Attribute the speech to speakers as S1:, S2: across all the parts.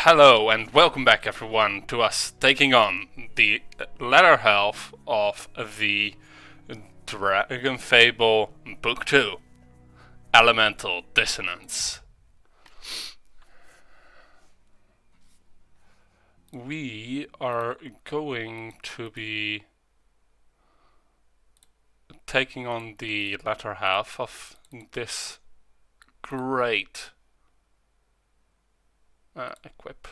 S1: Hello and welcome back everyone to us taking on the latter half of the Dragonfable Book 2, Elemental Dissonance. We are going to be taking on the latter half of this great equip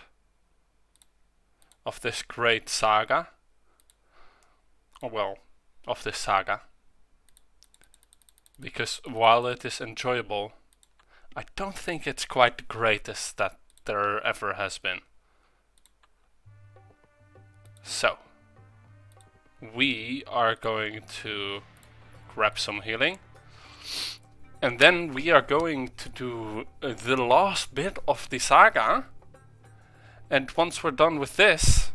S1: of this great saga, of this saga, because while it is enjoyable, I don't think it's quite the greatest that there ever has been. So we are going to grab some healing, and then we are going to do the last bit of the saga. And once we're done with this,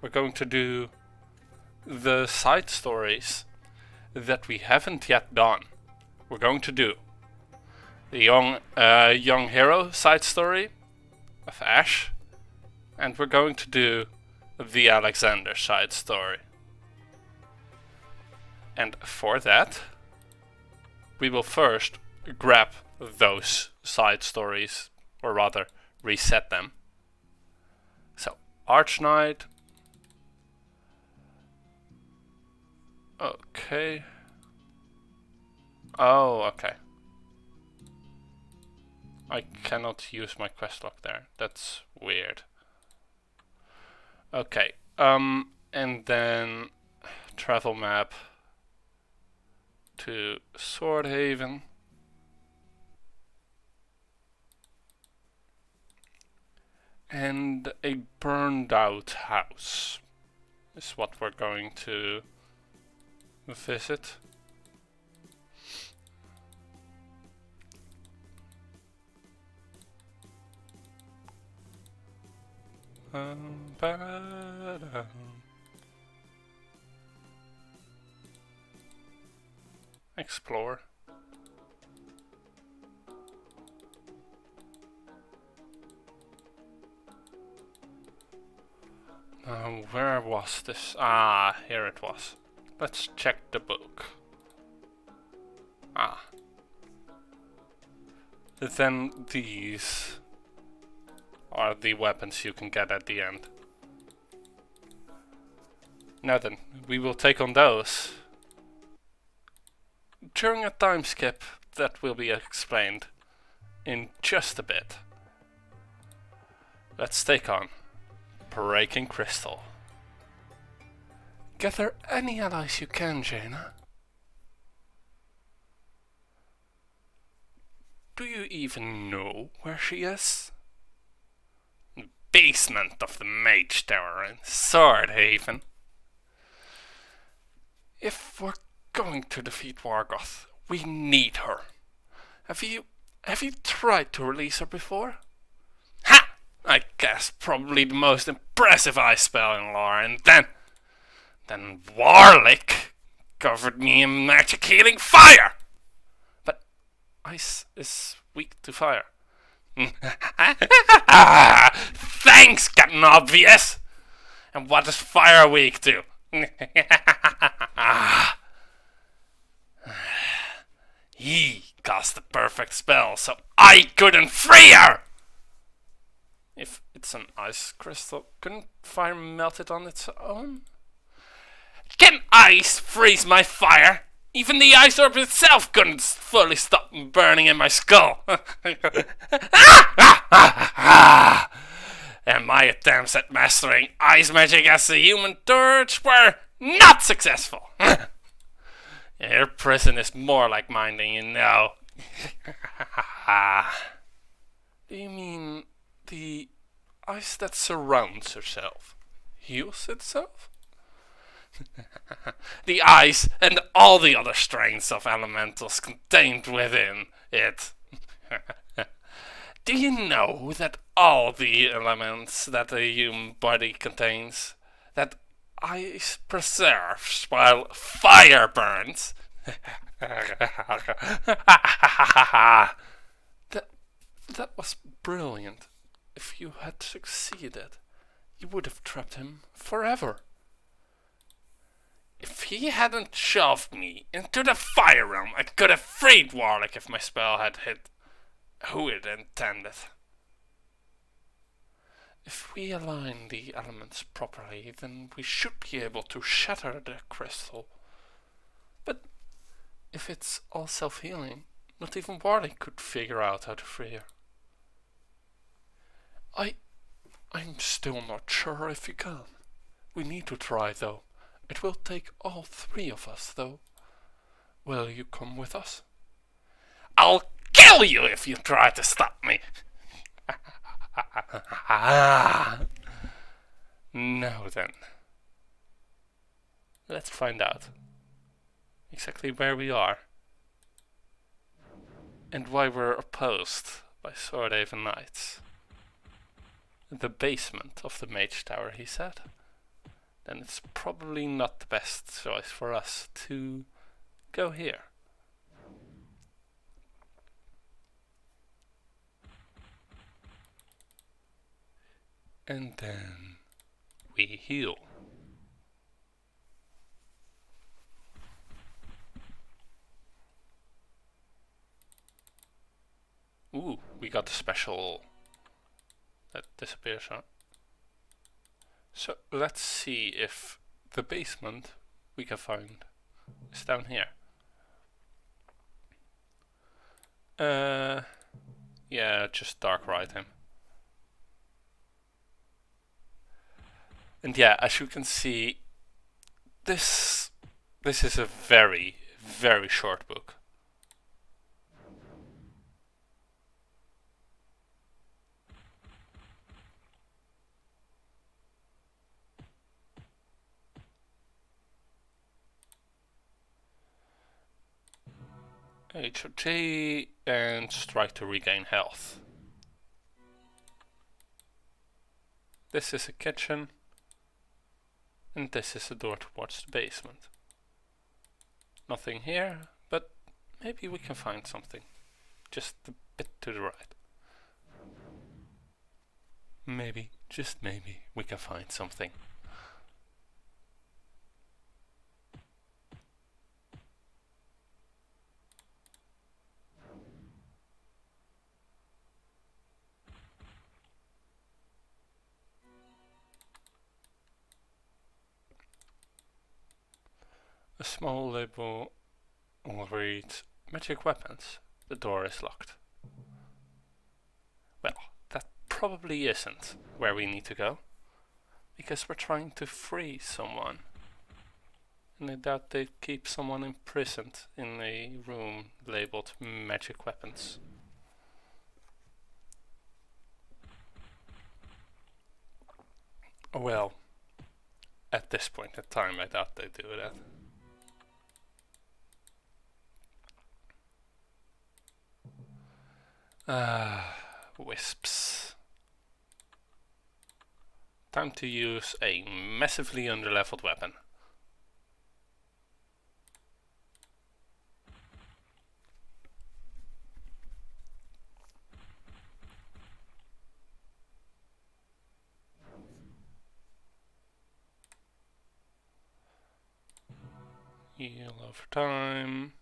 S1: we're going to do the side stories that we haven't yet done. We're going to do the young hero side story of Ash, and we're going to do the Alexander side story. And for that, we will first grab those side stories, or rather reset them. So, Archknight. Okay. Oh, okay. I cannot use my quest log there. That's weird. Okay, and then travel map to Swordhaven. And a burned out house is what we're going to visit. Explore. Where was this? Ah, here it was. Let's check the book. Ah. Then these are the weapons you can get at the end. Now then, we will take on those during a time skip that will be explained in just a bit. Let's take on Breaking Crystal. Gather any allies you can, Jaina. Do you even know where she is? The basement of the Mage Tower in Swordhaven. If we're going to defeat Wargoth, we need her. Have you tried to release her before? Ha! I guess probably the most impressive ice spell in lore, and then Warlick covered me in magic healing fire! But ice is weak to fire. Thanks, Captain Obvious! And what is fire weak to? He cast the perfect spell, so I couldn't free her! If it's an ice crystal, couldn't fire melt it on its own? Can ice freeze my fire? Even the ice orb itself couldn't fully stop burning in my skull. And my attempts at mastering ice magic as a human torch were not successful. Your prison is more like mine than you know. Do you mean the ice that surrounds herself heals itself? The ice and all the other strains of elementals contained within it. Do you know that all the elements that a human body contains, that ice preserves while fire burns? That was brilliant. if you had succeeded, you would have trapped him forever. If he hadn't shoved me into the fire realm, I could have freed Warlock if my spell had hit who it intended. If we align the elements properly, then we should be able to shatter the crystal. But if it's all self-healing, not even Warlock could figure out how to free her. I'm still not sure if you can. We need to try, though. It will take all three of us, though. Will you come with us? I'll kill you if you try to stop me! Now then. Let's find out exactly where we are. And why we're opposed by Swordhaven Knights. The basement of the Mage Tower, he said. Then it's probably not the best choice for us to go here. And then we heal. Ooh, we got the special that disappears, huh? So let's see if the basement we can find is down here. Yeah, just dark ride him. And yeah, as you can see, this is a very, very short book. HOT and strike to regain health. This is a kitchen, and this is the door towards the basement. Nothing here, but maybe we can find something. Just a bit to the right. Maybe, just maybe, we can find something. A small label will read magic weapons. The door is locked. Well, that probably isn't where we need to go, because we're trying to free someone. And I doubt they'd keep someone imprisoned in a room labeled magic weapons. Well, at this point in time I doubt they'd do that. Wisps. Time to use a massively underleveled weapon. Heal over time.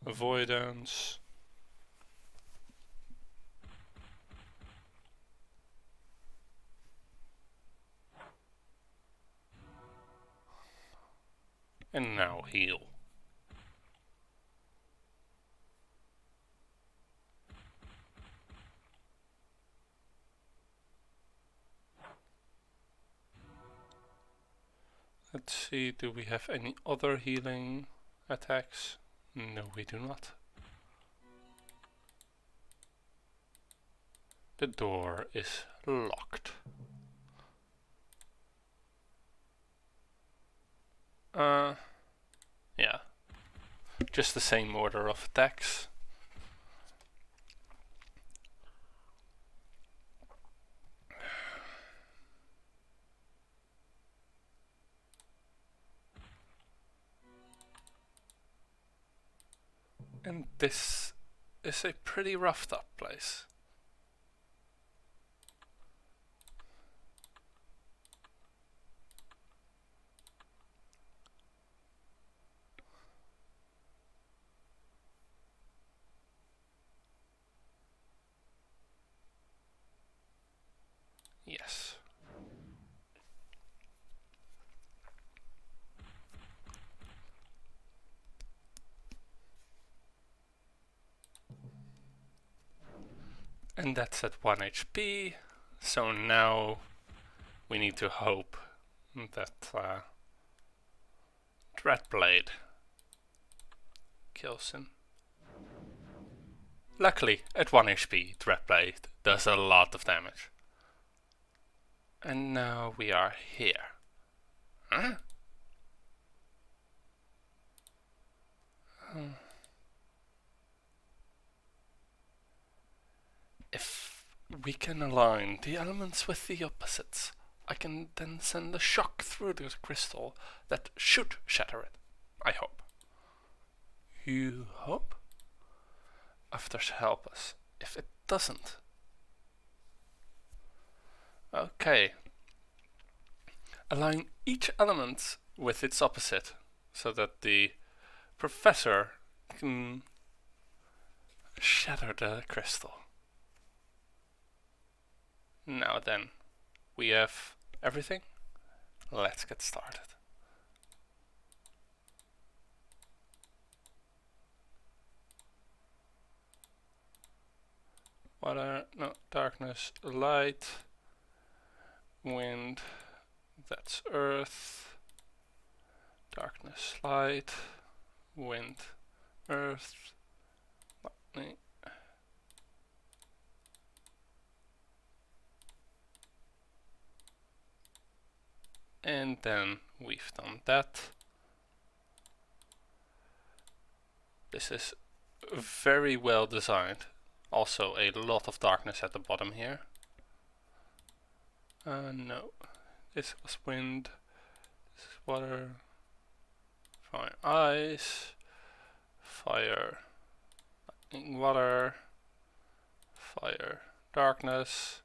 S1: Avoidance. And now heal. Let's see, do we have any other healing attacks? No, we do not. The door is locked. Yeah. Just the same order of attacks. And this is a pretty roughed up place. And that's at 1 HP. So now we need to hope that Dreadblade kills him. Luckily, at 1 HP, Dreadblade does a lot of damage. And now we are here. Huh? If we can align the elements with the opposites, I can then send a shock through the crystal that should shatter it. I hope. You hope? Others help us. If it doesn't. Okay. Align each element with its opposite, so that the professor can shatter the crystal. Now then, we have everything. Let's get started. Water, no, darkness, light, wind, that's earth, darkness, light, wind, earth, lightning. And then we've done that. This is very well designed. Also a lot of darkness at the bottom here. No, this was wind, this is water, fire, ice, fire, lightning, water, fire, darkness,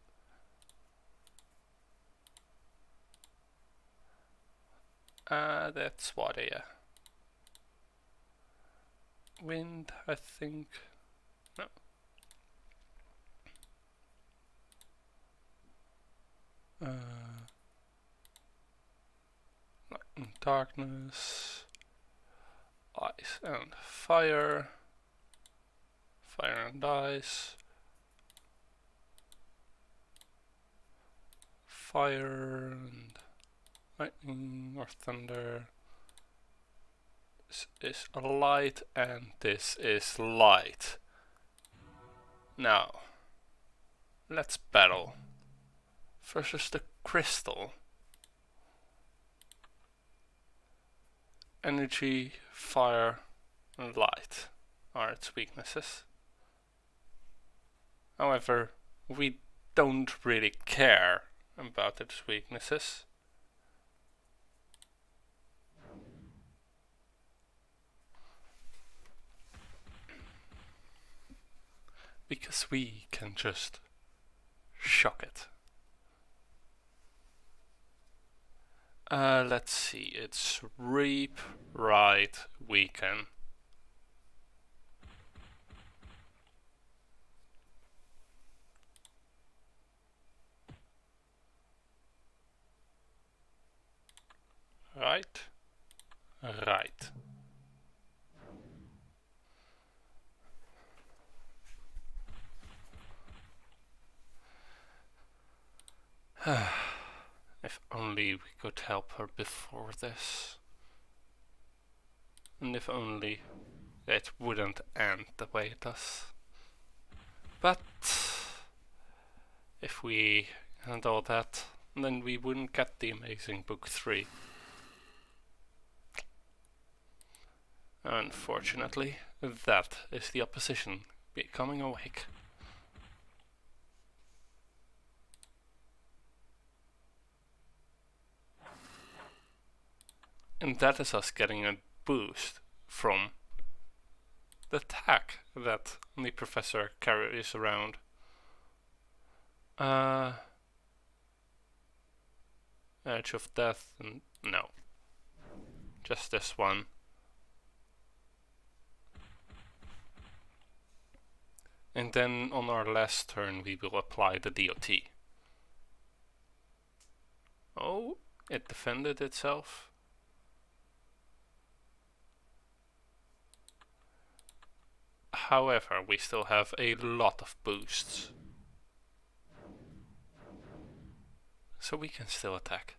S1: that's water, yeah. Wind, I think, no. Darkness, ice and fire, fire and ice, fire and lightning or thunder. This is a light and this is light. Now, let's battle versus the crystal. Energy, fire, and light are its weaknesses. However, we don't really care about its weaknesses. Because we can just shock it. Let's see, it's reap, right, weaken. Right, right. If only we could help her before this. And if only it wouldn't end the way it does. But if we handle that, then we wouldn't get the amazing book 3. Unfortunately, that is the opposition becoming awake. And that is us getting a boost from the tag that the professor carries around. Edge of Death, no. Just this one. And then on our last turn we will apply the DOT. Oh, it defended itself. However, we still have a lot of boosts So we can still attack.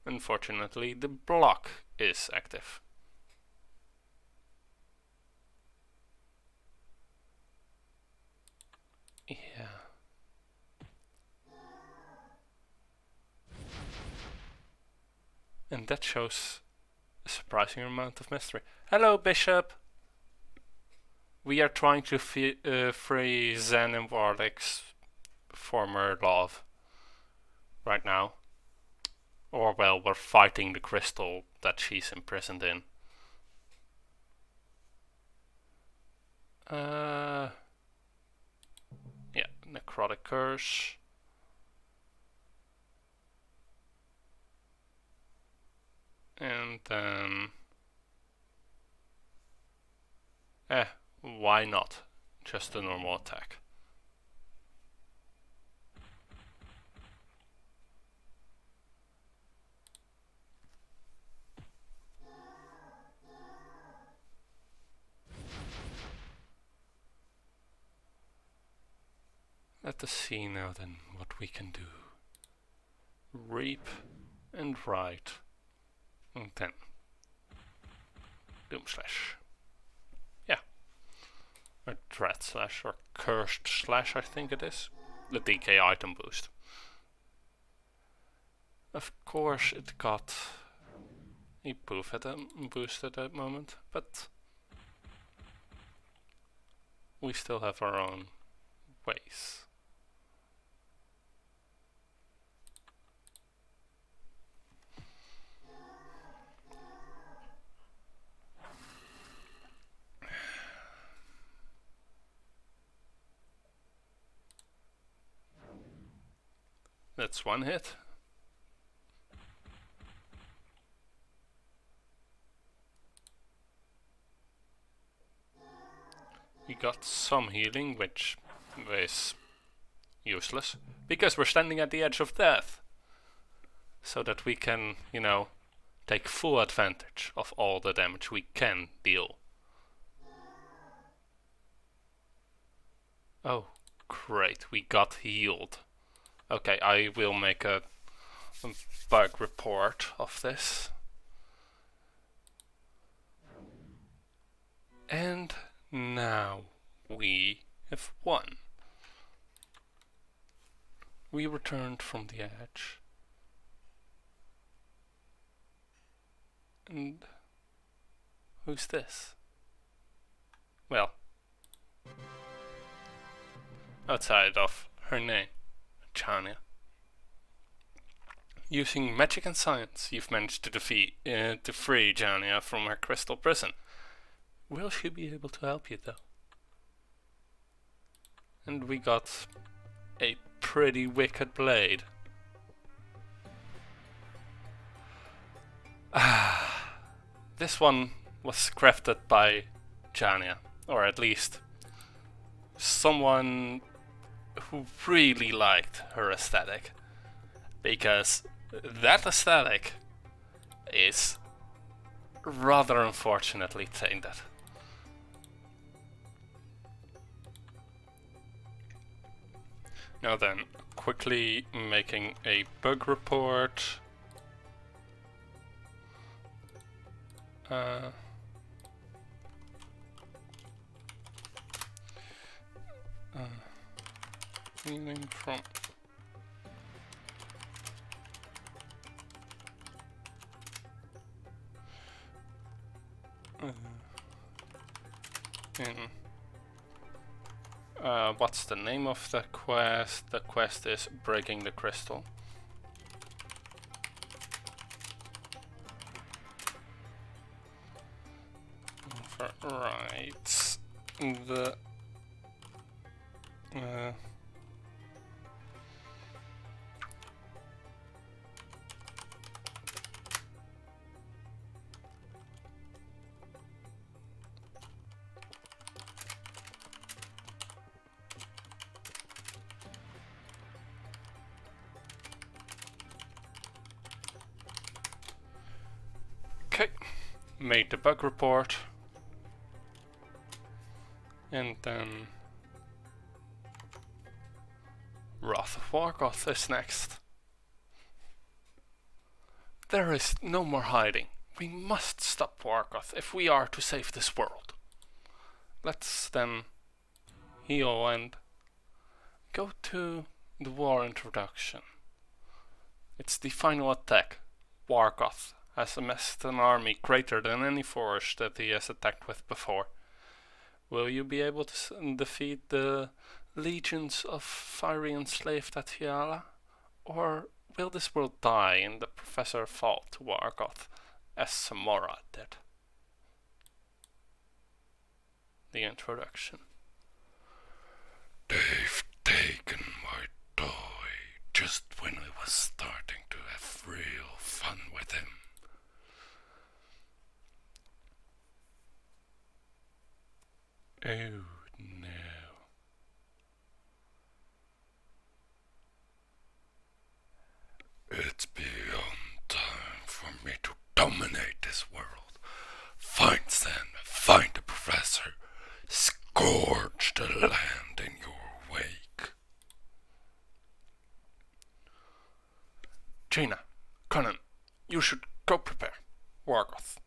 S1: Unfortunately, the block is active. Yeah. And that shows a surprising amount of mystery. Hello, Bishop! We are trying to free Zen and Warlick's former love right now. Or, well, we're fighting the crystal that she's imprisoned in. Yeah, Necrotic Curse. And then... why not? Just a normal attack. Let us see now then what we can do. Reap and write. And then Doom Slash. Yeah. Or Dread Slash or Cursed Slash, I think it is. The DK item boost. Of course it got a boost at that moment, but we still have our own ways. That's one hit. We got some healing, which is useless, because we're standing at the edge of death. So that we can, you know, take full advantage of all the damage we can deal. Oh, great, we got healed. Okay, I will make a bug report of this. And now we have won. We returned from the edge. And who's this? Well, outside of her name, Chania. Using magic and science, you've managed to free Chania from her crystal prison. Will she be able to help you though? And we got a pretty wicked blade. This one was crafted by Chania, or at least someone who really liked her aesthetic, because that aesthetic is rather unfortunately tainted. Now then, quickly making a bug report. Healing from what's the name of the quest? The quest is Breaking the Crystal. Right. The okay, made the bug report. And then Wrath of Wargoth is next. There is no more hiding. We must stop Wargoth if we are to save this world. Let's then heal and go to the war introduction. It's the final attack. Wargoth has amassed an army greater than any force that he has attacked with before. Will you be able to defeat the legions of fiery enslaved at Fiala? Or will this world die and the professor fall to Wargoth as Samora did? The introduction.
S2: They've taken my toy just when I was starting to have real fun with him.
S1: Oh no.
S2: It's beyond time for me to dominate this world. Find Sam, find the professor, scourge the land in your wake.
S1: Jaina, Conan, you should go prepare. Wargoth.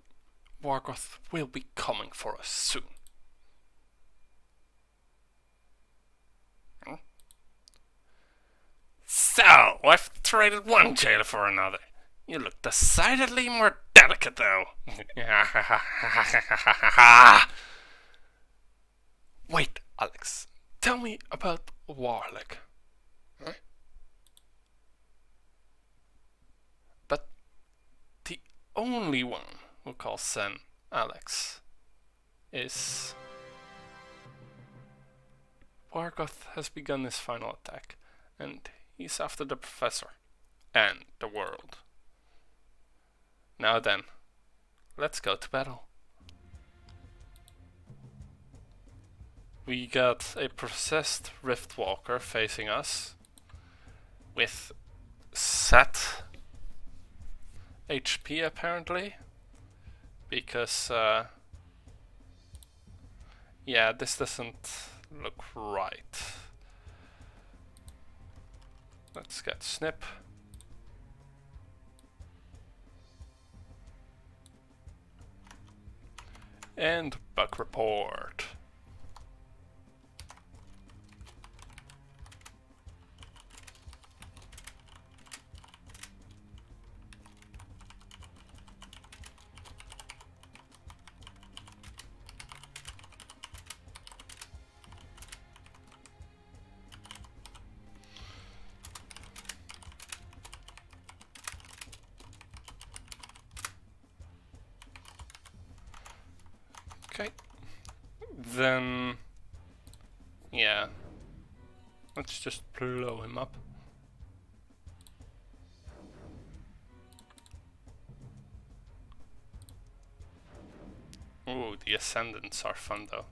S1: Wargoth will be coming for us soon. So, I've traded one jailer for another. You look decidedly more delicate, though. Wait, Alex. Tell me about Warlick. Huh? But the only one who calls Sen Alex is... Wargoth has begun his final attack, and he's after the professor and the world. Now then, let's go to battle. We got a possessed Riftwalker facing us with set HP apparently, because yeah, this doesn't look right. Let's get Snip. And Bug Report. Okay, then, yeah, let's just blow him up. Ooh, the Ascendants are fun though.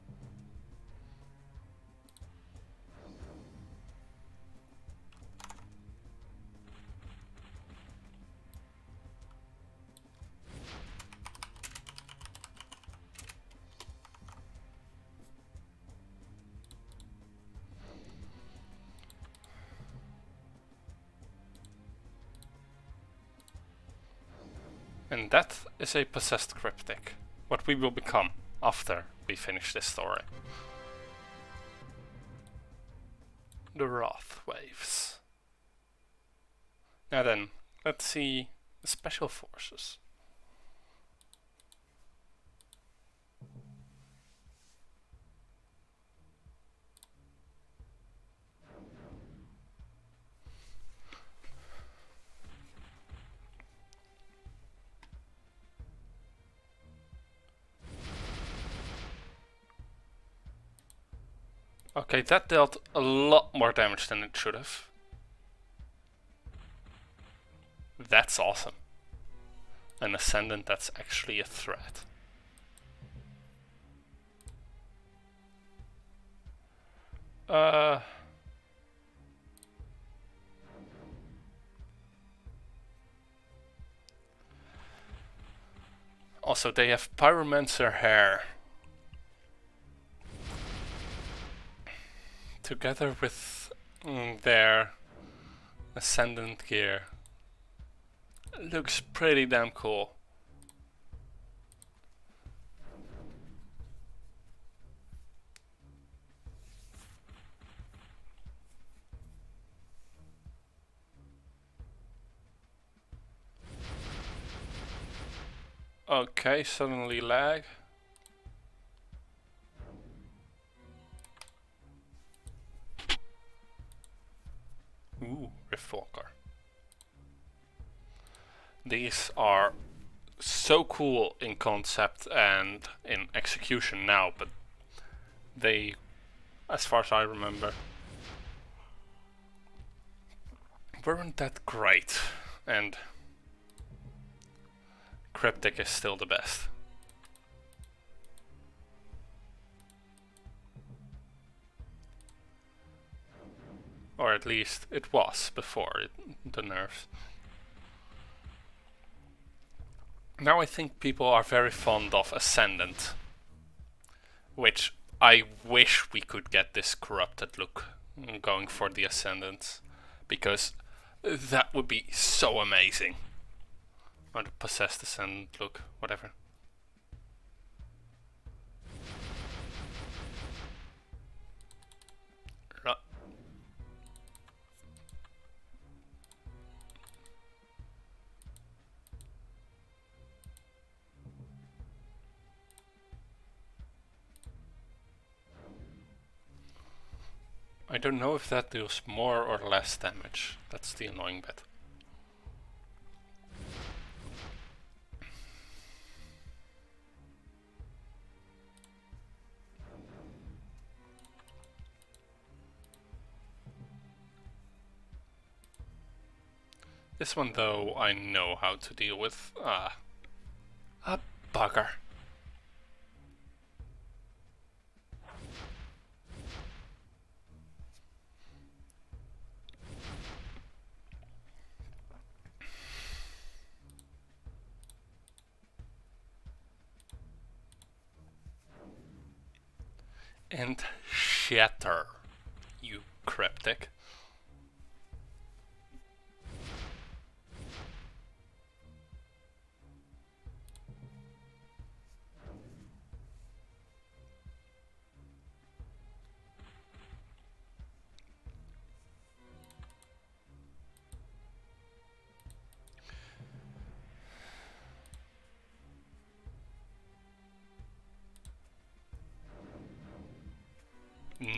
S1: And that is a possessed cryptic, what we will become after we finish this story. The Wrath Waves. Now then, let's see the special forces. Okay, that dealt a lot more damage than it should have. That's awesome. An Ascendant that's actually a threat. Also, they have Pyromancer hair. together with their Ascendant gear. Looks pretty damn cool. Okay, suddenly lag. Ooh, Riftwalker. These are so cool in concept and in execution now, but they, as far as I remember, weren't that great. And Cryptic is still the best. Or at least it was before the nerfs. Now I think people are very fond of Ascendant, which I wish we could get this corrupted look going for the Ascendants, because that would be so amazing. Or the Possessed Ascendant look, whatever. I don't know if that deals more or less damage. That's the annoying bit. This one though, I know how to deal with. A bugger. And shatter, you Cryptic.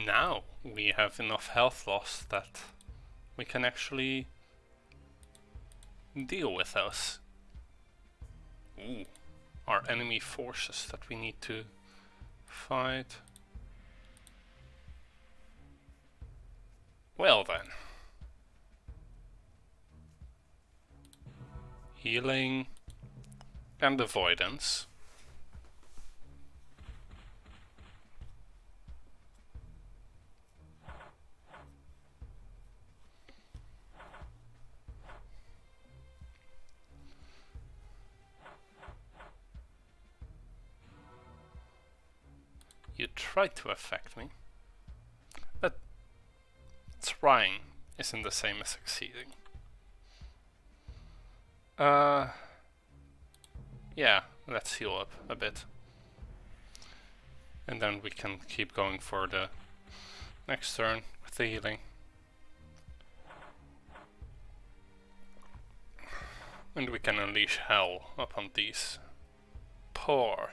S1: Now we have enough health loss that we can actually deal with those. Ooh, our enemy forces that we need to fight. Well then. Healing and avoidance. You tried to affect me, but trying isn't the same as succeeding. Yeah, let's heal up a bit. And then we can keep going for the next turn with the healing. And we can unleash hell upon these poor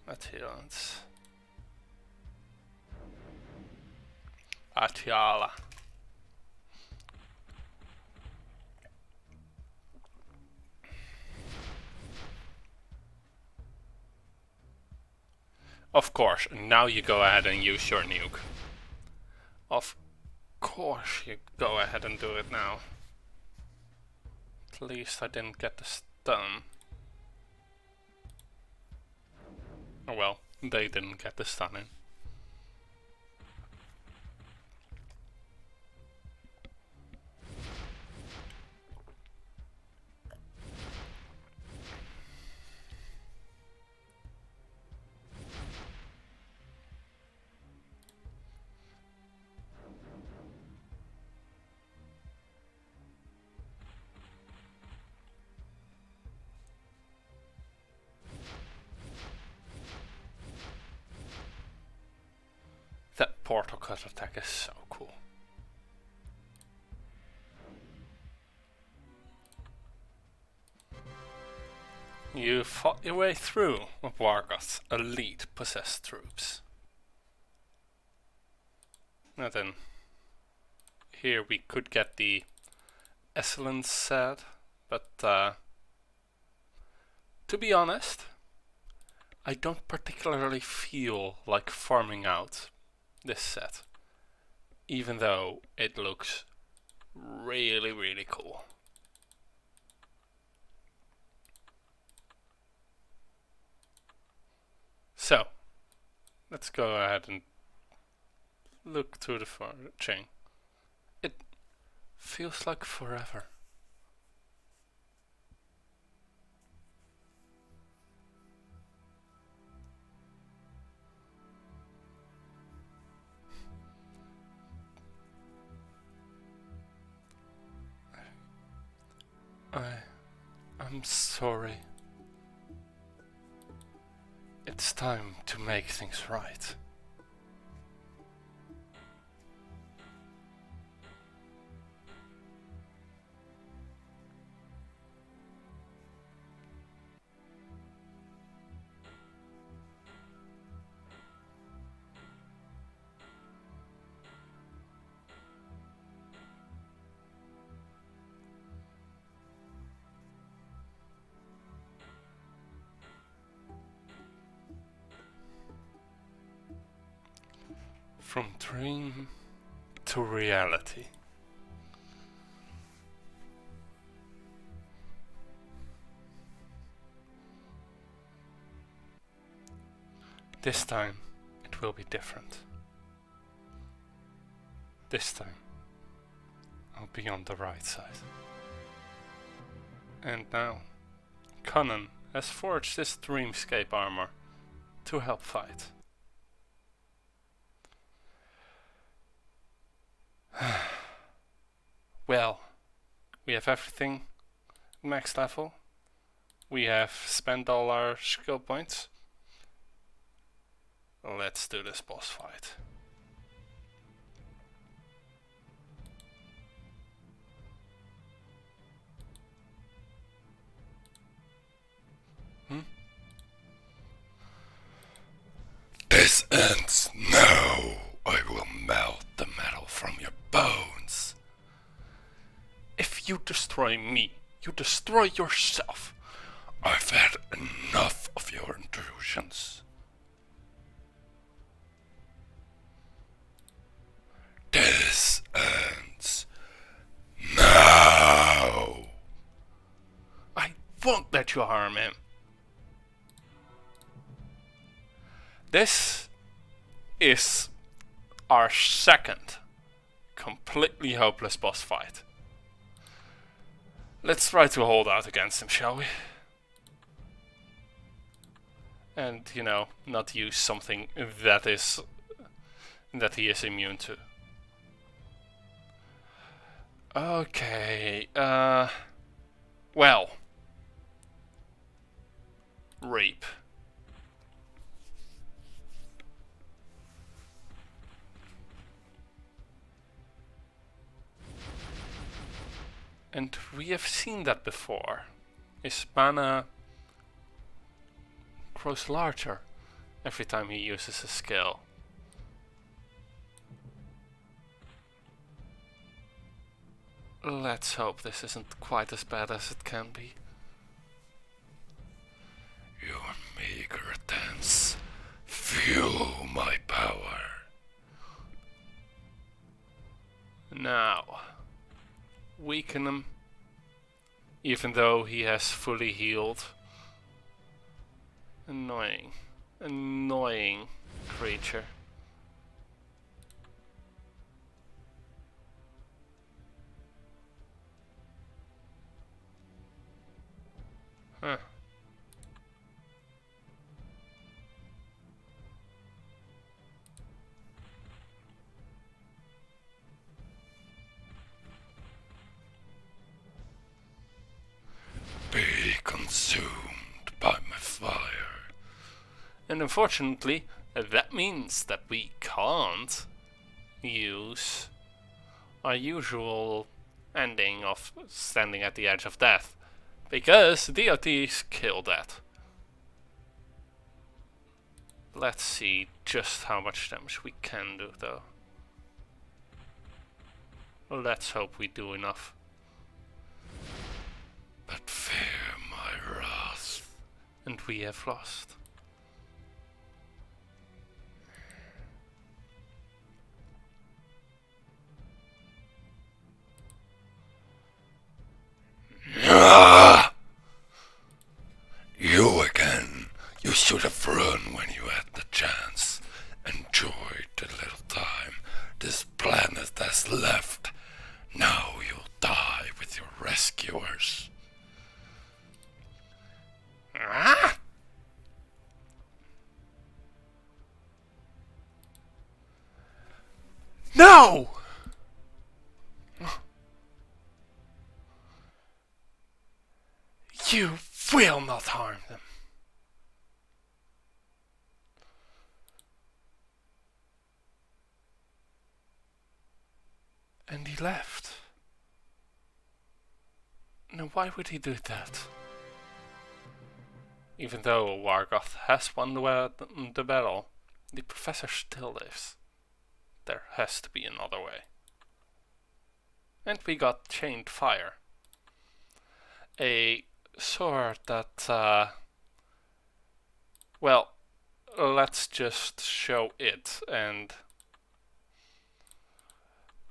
S1: Attilans. Atiala. Of course, now you go ahead and use your nuke. Of course you go ahead and do it now. At least I didn't get the stun. Oh well, they didn't get the stun in. portal cut attack is so cool. You fought your way through Vargoth's elite possessed troops. Now then, here we could get the excellence set, but to be honest, I don't particularly feel like farming out this set, even though it looks really, really cool. So, let's go ahead and look through the chain. It feels like forever. I'm sorry. It's time to make things right. From dream to reality. This time it will be different. This time I'll be on the right side. And now Conan has forged his dreamscape armor to help fight. Well, we have everything max level. We have spent all our skill points. Let's do this boss fight.
S2: This ends now. I will melt the metal from your bones.
S1: If you destroy me, you destroy yourself.
S2: I've had enough of your intrusions. This ends now.
S1: I won't let you harm him. This is our second completely hopeless boss fight. Let's try to hold out against him, shall we? And, you know, not use something that he is immune to. Okay, well. Rape. And we have seen that before. His mana grows larger every time he uses a skill. Let's hope this isn't quite as bad as it can be.
S2: Your meager attempts fuel my power.
S1: Now, weaken him, even though he has fully healed. Annoying, annoying creature. Huh.
S2: Be consumed by my fire.
S1: And unfortunately, that means that we can't use our usual ending of standing at the edge of death, because DOTs kill that. Let's see just how much damage we can do though. Let's hope we do enough.
S2: But fear my wrath.
S1: And we have lost.
S2: You again. You should have run when you had the chance. Enjoyed the little time this planet has left. Now you'll die with your rescuers.
S1: Ah! No! You will not harm them. And he left. Now why would he do that? Even though Wargoth has won the battle, the professor still lives. There has to be another way. And we got chained fire. A sword that, well, let's just show it, and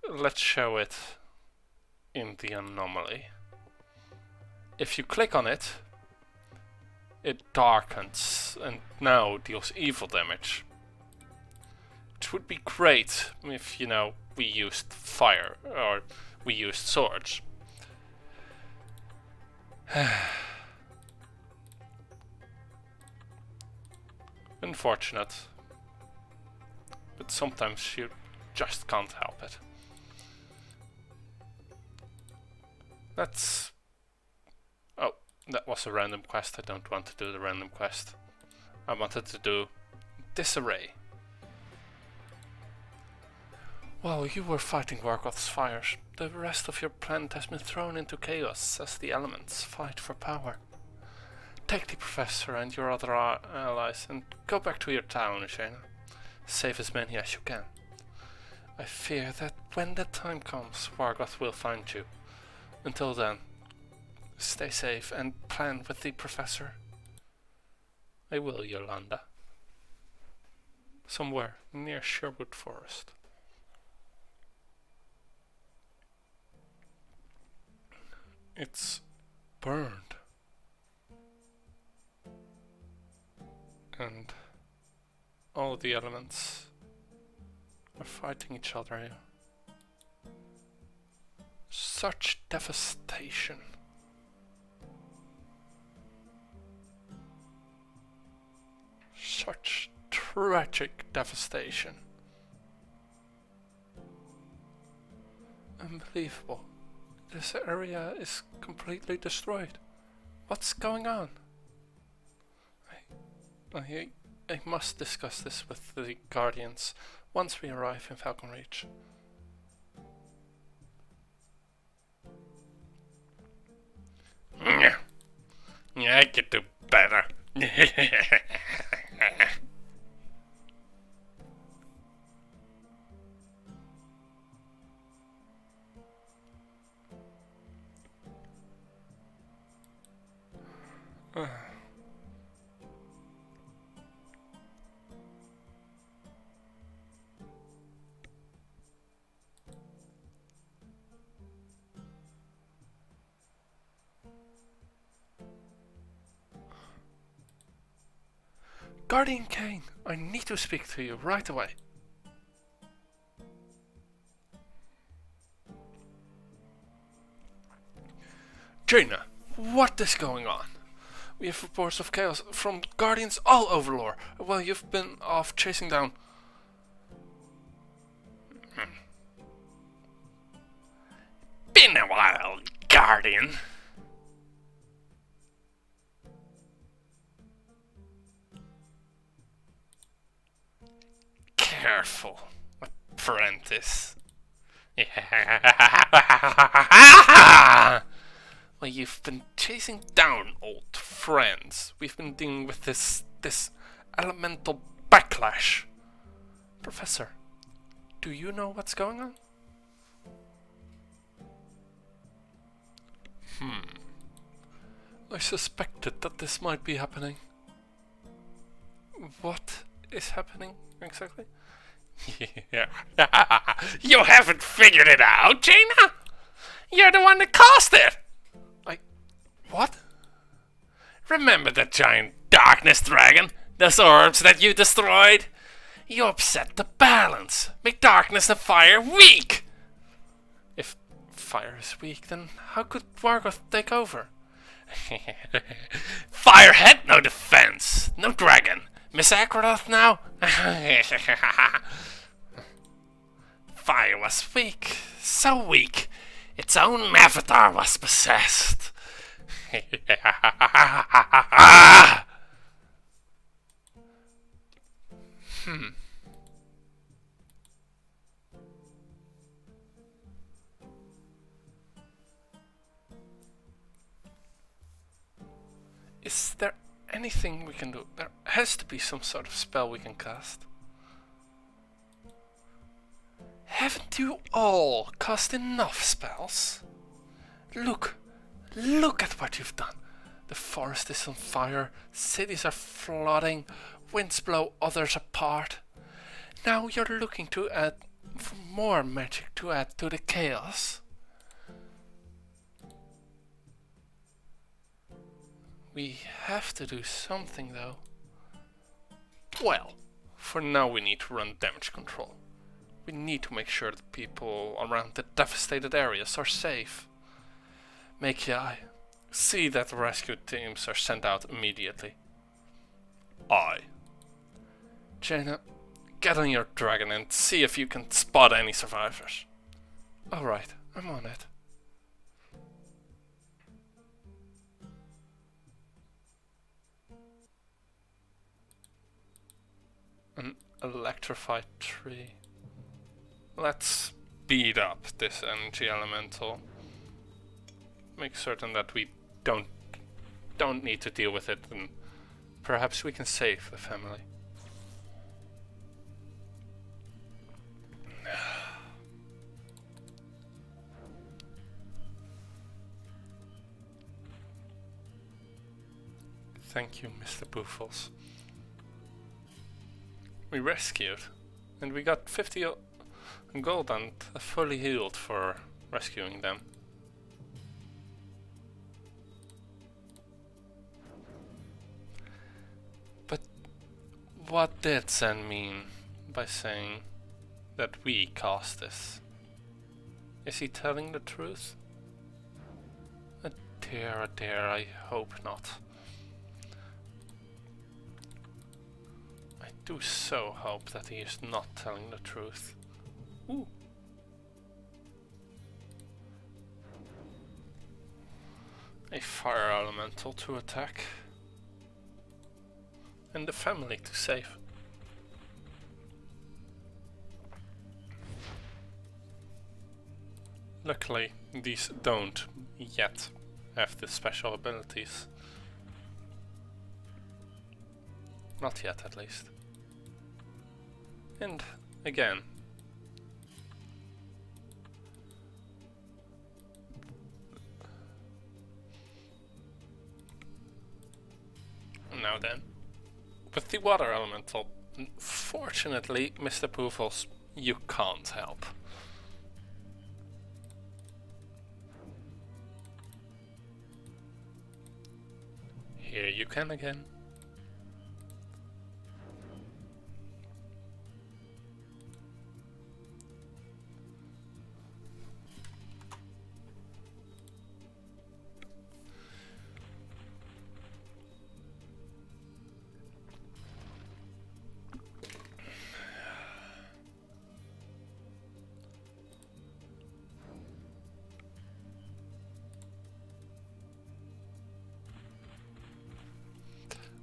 S1: let's show it in the anomaly. If you click on it, it darkens and now deals evil damage. Which would be great if, you know, we used fire or we used swords. Unfortunate. But sometimes you just can't help it. That's... Oh, that was a random quest. I don't want to do the random quest. I wanted to do Disarray. While you were fighting Wargoth's fires, the rest of your planet has been thrown into chaos as the elements fight for power. Take the professor and your other allies and go back to your town, Shayna. Save as many as you can. I fear that when that time comes, Wargoth will find you. Until then, stay safe and plan with the professor. I will, Yolanda. Somewhere near Sherwood Forest. It's burned. And all the elements are fighting each other here. Such devastation. Such tragic devastation. Unbelievable. This area is completely destroyed. What's going on? I must discuss this with the Guardians once we arrive in Falcon Reach.
S2: Yeah, I could do better.
S1: Guardian Kane, I need to speak to you right away. Jaina, what is going on? We have reports of chaos from Guardians all over lore, while you've been off chasing down...
S2: Been a while, Guardian.
S1: Careful. I apprentice. Well, you've been chasing down old friends. We've been dealing with this elemental backlash. Professor, do you know what's going on? I suspected that this might be happening. What is happening exactly? You haven't figured it out, Jaina? You're the one that caused it! What? Remember that giant darkness dragon? Those orbs that you destroyed? You upset the balance. Make darkness and fire weak! If fire is weak, then how could Vargoth take over? Fire had no defense! No dragon! Miss Akradoth now? Fire was weak. So weak. Its own avatar was possessed. Is there anything we can do? There has to be some sort of spell we can cast. Haven't you all cast enough spells? Look at what you've done. The forest is on fire, cities are flooding, winds blow others apart. Now you're looking to add for more magic to add to the chaos. We have to do something though. Well, for now we need to run damage control. We need to make sure that people around the devastated areas are safe. Makiai, see that the rescue teams are sent out immediately. Aye. Jaina, get on your dragon and see if you can spot any survivors. Alright, I'm on it. An electrified tree. Let's speed up this energy elemental. Make certain that we don't need to deal with it, and perhaps we can save the family. Thank you, Mr. Boofles. We rescued, and we got 50 gold and fully healed for rescuing them. But what did Zen mean by saying that we caused this? Is he telling the truth? Oh dear, I hope not. I do so hope that he is not telling the truth. Ooh. A fire elemental to attack. And the family to save. Luckily, these don't yet have the special abilities. Not yet, at least. And again, now then, with the water elemental, fortunately, Mr. Poofles, you can't help. Here you can again.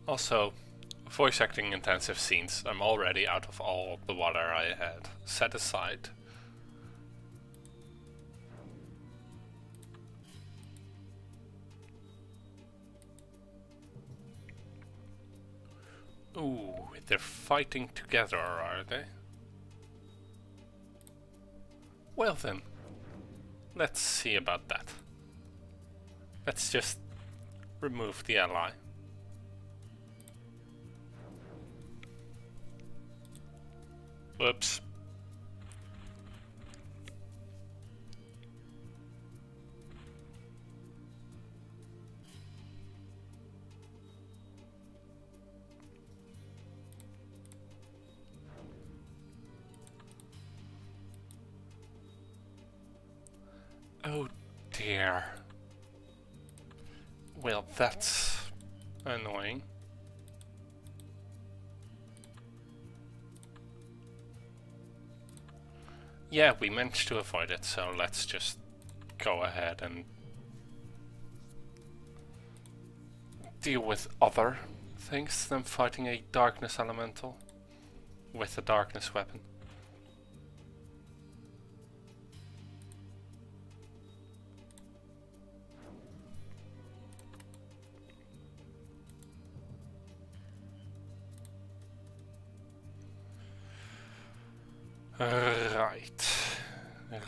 S1: Also, voice acting intensive scenes. I'm already out of all the water I had set aside. Ooh, they're fighting together, are they? Well then, let's see about that. Let's just remove the ally. Whoops. Oh dear. Well, that's annoying. Yeah, we managed to avoid it, so let's just go ahead and deal with other things than fighting a darkness elemental with a darkness weapon.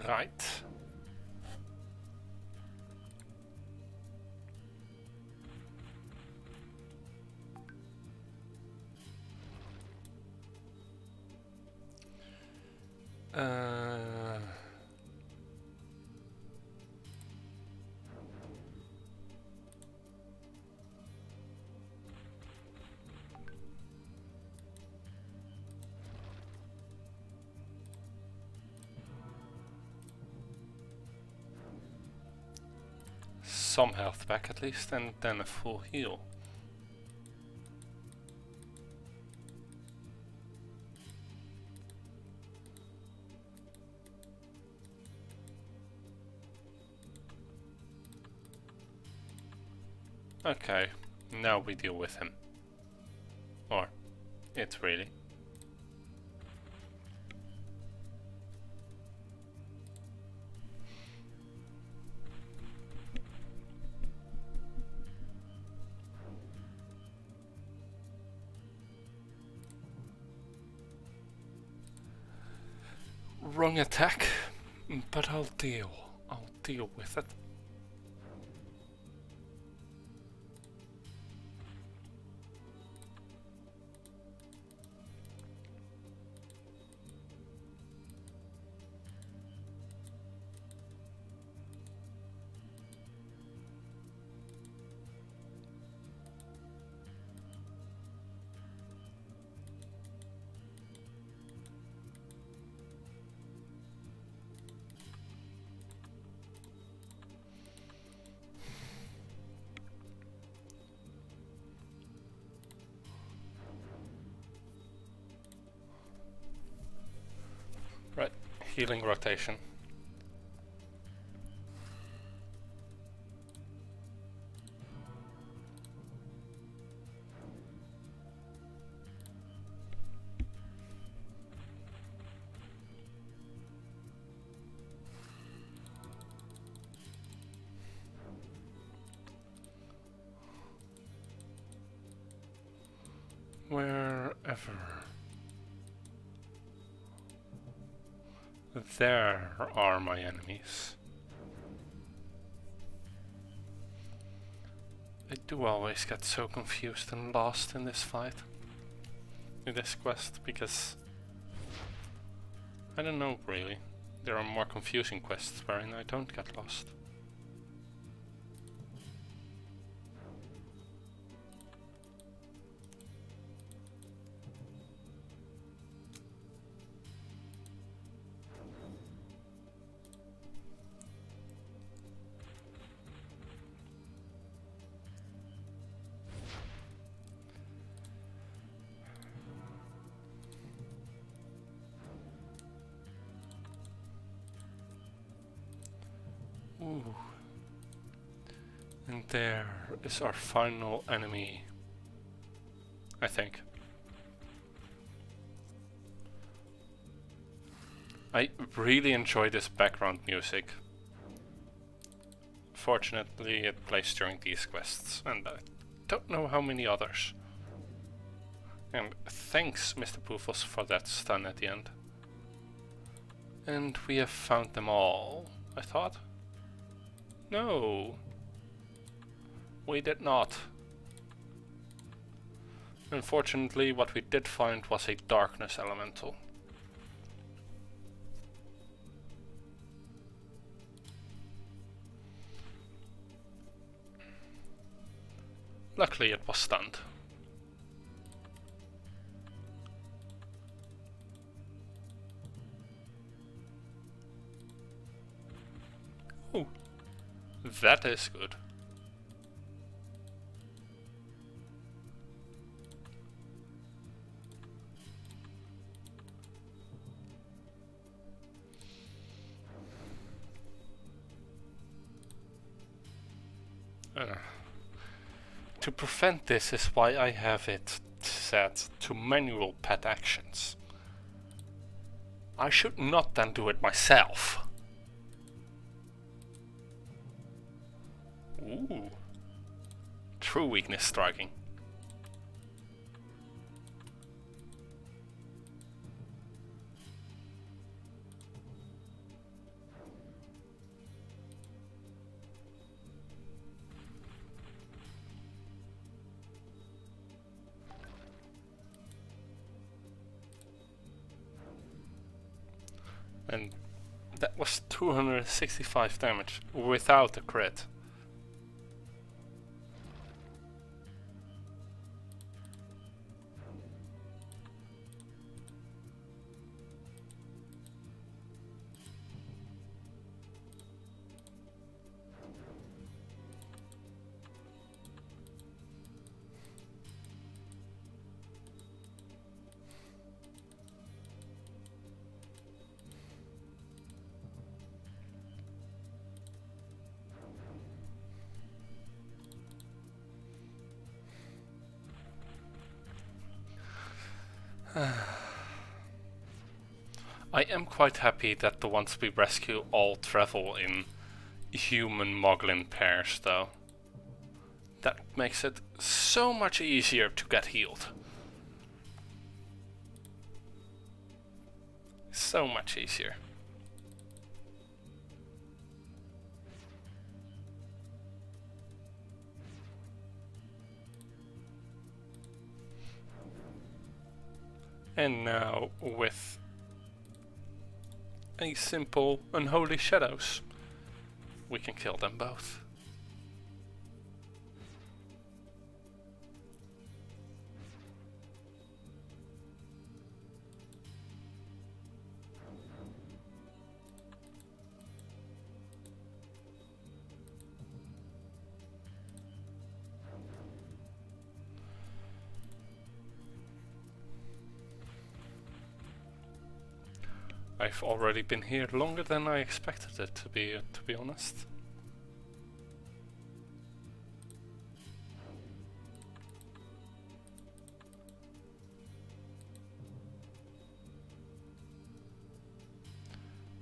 S1: Right. Some health back at least, and then a full heal. Okay, now we deal with him. Or, it really. Wrong attack, but I'll deal with it. Right, healing rotation. Wherever. There are my enemies. I do always get so confused and lost in this fight. In this quest, because I don't know really. There are more confusing quests wherein I don't get lost. Ooh. And there is our final enemy. I think. I really enjoy this background music. Fortunately, it plays during these quests, and I don't know how many others. And thanks, Mr. Poofles, for that stun at the end. And we have found them all, I thought. No, we did not. Unfortunately, what we did find was a darkness elemental. Luckily, it was stunned. Oh, that is good. To prevent this is why I have it set to manual pet actions. I should not then do it myself. Ooh. True weakness striking. And that was 265 damage without a crit. I am quite happy that the ones we rescue all travel in human Moglin pairs, though. That makes it so much easier to get healed. So much easier. And now with a simple Unholy Shadows, we can kill them both. I've already been here longer than I expected it to be honest.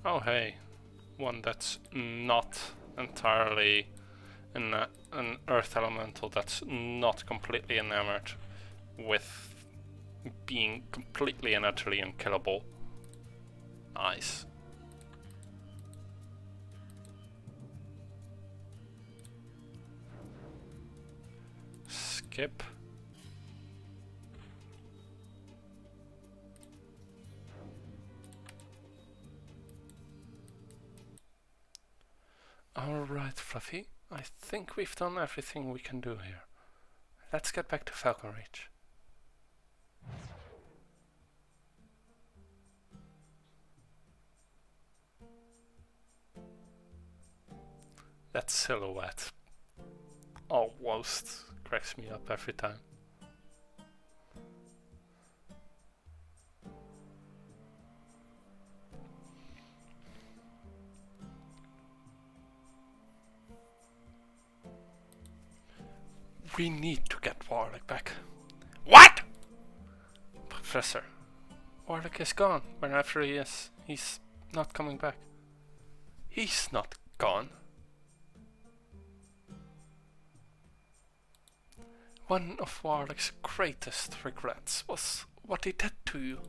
S1: Oh hey, one that's not entirely an earth elemental that's not completely enamored with being completely and utterly unkillable. Nice. Skip. Alright, Fluffy. I think we've done everything we can do here. Let's get back to Falcon Reach. That silhouette almost cracks me up every time. We need to get Warlock back. What? Professor. Warlock is gone. Wherever he is, he's not coming back. He's not gone. One of Warlock's greatest regrets was what he did to you.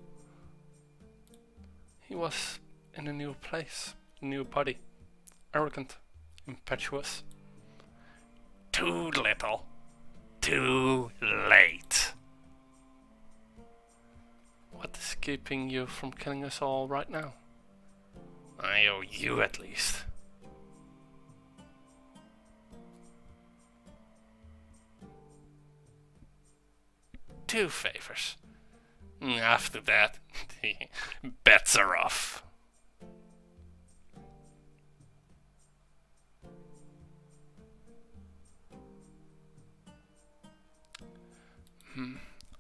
S1: He was in a new place, a new body, arrogant, impetuous. Too little, too late. What is keeping you from killing us all right now? I owe you at least. Two favors. After that, the bets are off.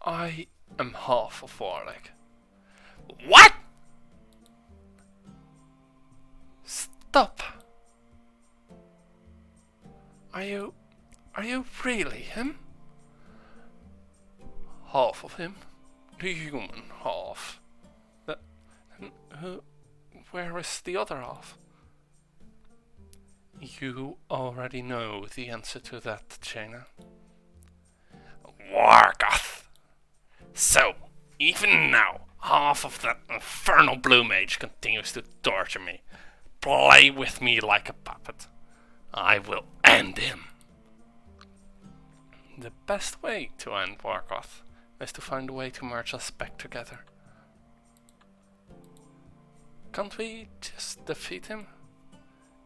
S1: I am half of Warlock. What? Stop. Are you really him? Half of him? The human half. Where is the other half? You already know the answer to that, Jaina. Wargoth! So, even now, half of that infernal blue mage continues to torture me. Play with me like a puppet. I will end him. The best way to end Wargoth is to find a way to merge us back together. Can't we just defeat him?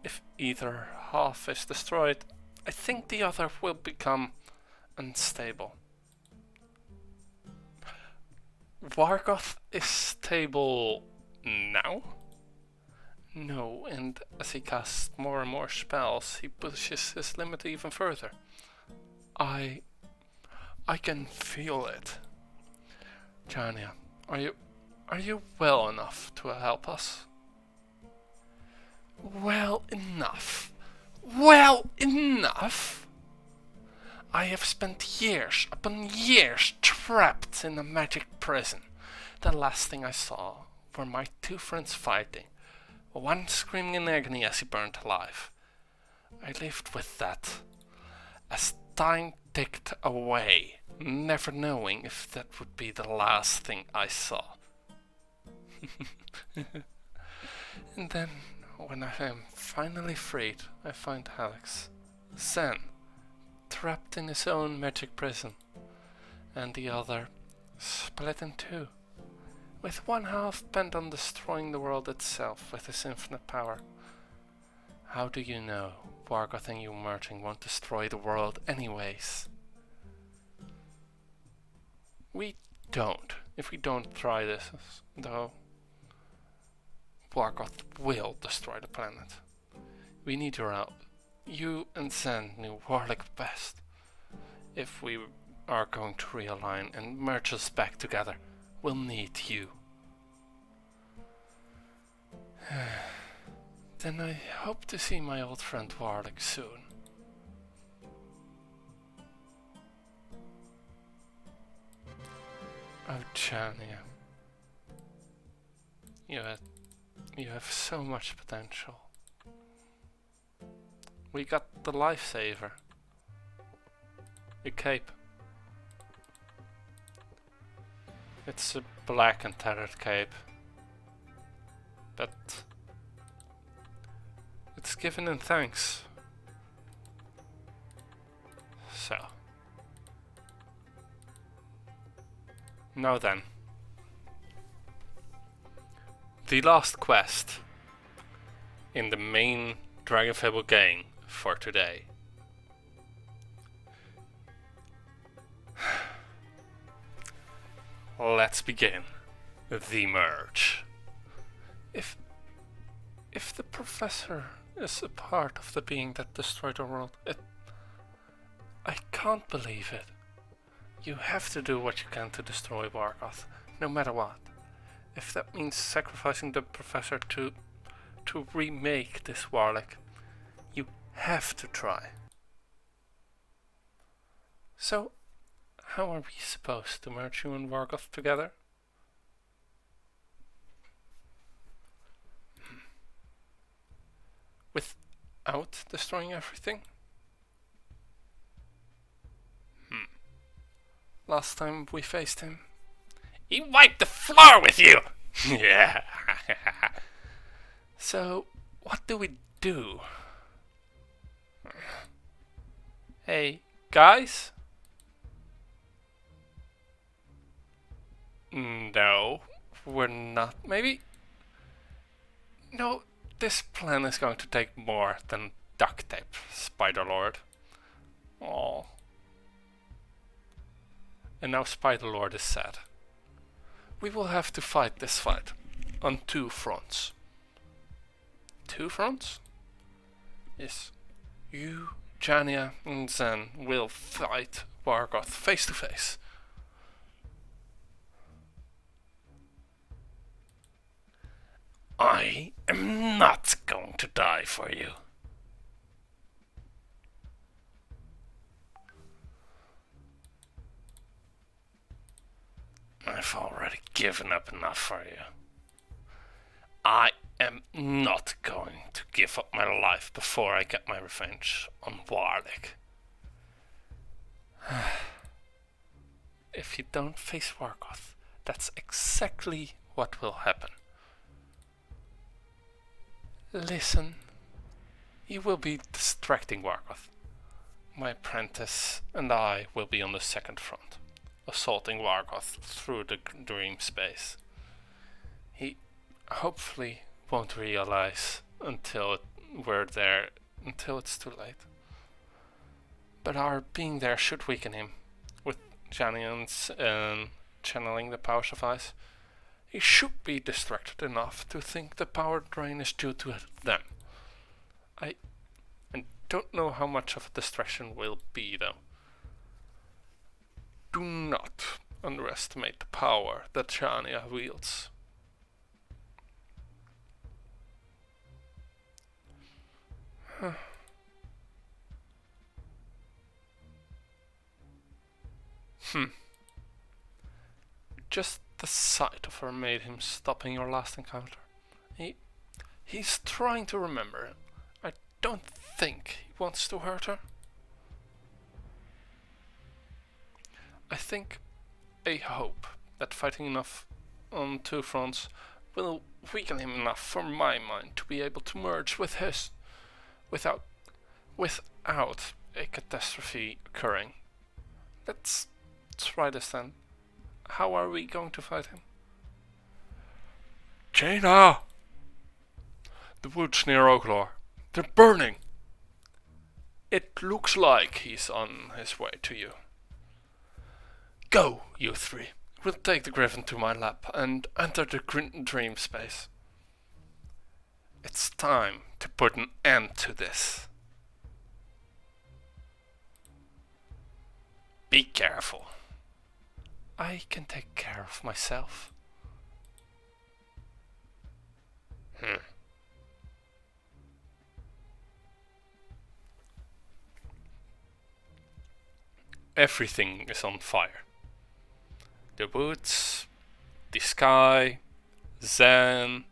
S1: If either half is destroyed, I think the other will become unstable. Wargoth is stable now? No, and as he casts more and more spells, he pushes his limit even further. I can feel it. Jania, are you well enough to help us? Well enough? Well enough? I have spent years upon years trapped in a magic prison. The last thing I saw were my two friends fighting, one screaming in agony as he burned alive. I lived with that as time ticked away, never knowing if that would be the last thing I saw. And then, when I am finally freed, I find Alex, Zen, trapped in his own magic prison, and the other split in two, with one half bent on destroying the world itself with his infinite power. How do you know Wargoth and you merging won't destroy the world anyways? We don't. If we don't try this, though, Wargoth will destroy the planet. We need your help. You and Zen knew Warlock best. If we are going to realign and merge us back together, we'll need you. Then I hope to see my old friend Warlock soon. Oh, Chania. You have so much potential. We got the lifesaver. The cape. It's a black and tattered cape. But it's given in thanks. So. Now then. The last quest in the main Dragonfable game for today. Let's begin the merge. If the professor is a part of the being that destroyed the world, I can't believe it. You have to do what you can to destroy Wargoth, no matter what. If that means sacrificing the professor to remake this Warlock, you have to try. So, how are we supposed to merge you and Wargoth together? without destroying everything? Last time we faced him, he wiped the floor with you! Yeah. So, what do we do? Hey, guys? No, we're not. Maybe? No, this plan is going to take more than duct tape, Spider-Lord. Oh. And now Spider-Lord is sad. We will have to fight this fight on 2 fronts. 2 fronts? Yes. You, Jania, and Zen will fight Vargoth face to face. I am not going to die for you. I've already given up enough for you. I am not going to give up my life before I get my revenge on Warlick. If you don't face Vargoth, that's exactly what will happen. Listen, you will be distracting Vargoth. My apprentice and I will be on the second front, assaulting Vargoth through the dream space. He hopefully won't realize until it's too late. But our being there should weaken him. With Janians and channeling the powers of ice, he should be distracted enough to think the power drain is due to them. I don't know how much of a distraction will be, though. Do not underestimate the power that Jania wields. Just the sight of her made him stopping your last encounter. He's trying to remember. I don't think he wants to hurt her. I think I hope that fighting enough on 2 fronts will weaken him enough for my mind to be able to merge with his without a catastrophe occurring. Let's try this then. How are we going to fight him? Jaina! The woods near Oaklaw. They're burning! It looks like he's on his way to you. Go, you 3. We'll take the griffin to my lab and enter the dream space. It's time to put an end to this. Be careful. I can take care of myself. Everything is on fire. The woods, the sky, Zen,